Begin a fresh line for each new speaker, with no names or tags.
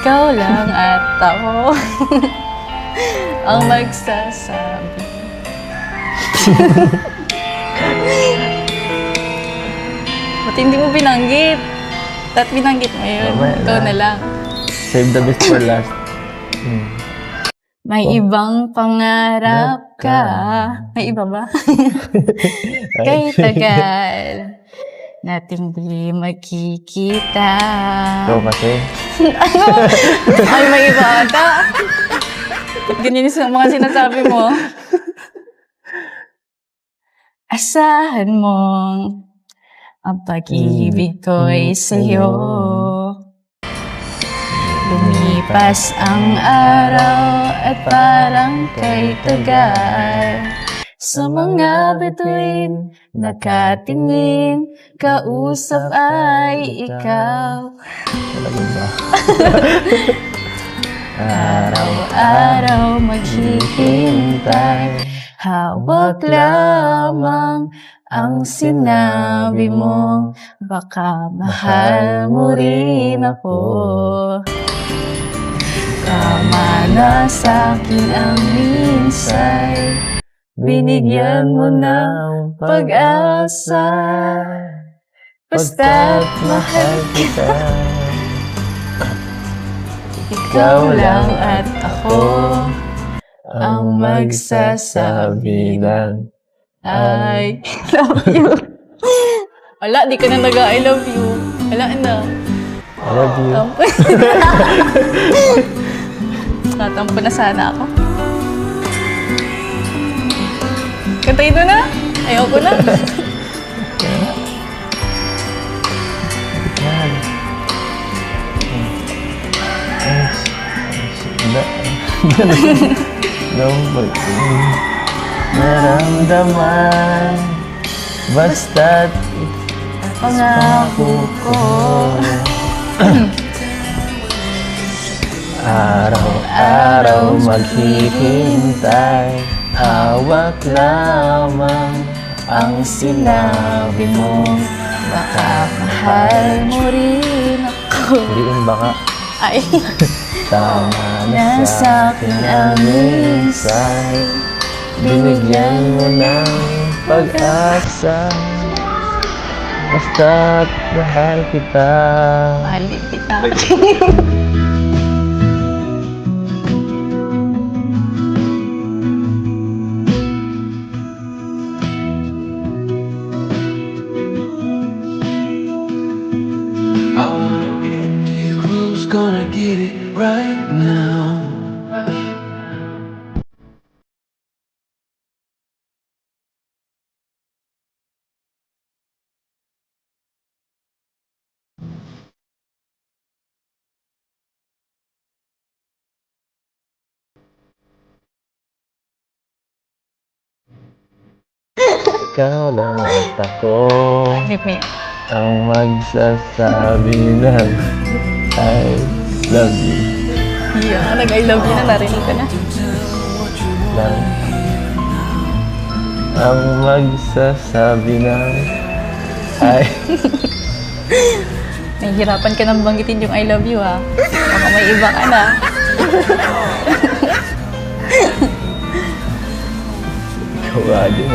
Ikaw lang at ako ang magsasabi. Ba't hindi mo binanggit? Ba't binanggit mo yun?
Mamaya
Ikaw
na.
na lang.
Save the best for last.
May ibang pangarap ka. May iba ba? Kay tagal nating di magkikita.
Ikaw kasi.
Ay, may iba ata. Ba't ganyan yung mga sinasabi mo? Asahan mong ang pag-ibig ko'y sa'yo. Lumipas ang araw at parang kay tagal. Sa mga bituin, nakatingin, kausap ay ikaw.
Talagang ba?
Araw-araw maghihintay, hawak lamang ang sinabi mo. Baka mahal mo rin ako. Tama na sa'kin ang minsay, binigyan mo ng pag-asa. Basta't mahal kita, ikaw lang at ako ang magsasabi ng I love you. Wala, di ka na nag-I love you. Wala na.
I love you.
Natampo na sana ako. Kantayin mo na. Ayoko na.
Yan. Naramdaman basta't
Pangako ko.
araw-araw maghihintay, hawak lamang
Ang sinabi mo, baka mahal mo rin ako.
Hindi yung baka.
Ay,
Tama
na
na
sa'kin ang minsay,
binigyan mo ng pag-asa. Basta't mahal kita.
mahalin kita.
Who's gonna get it right now?
Ikaw lang at ako
Rip
ang magsasabi ng I love you.
Yeah, nag-I love you na, narinig ko na.
Lang ang magsasabi ng I
Nahihirapan ka nang banggitin yung I love you, ha? Baka may iba ka na.
Ikaw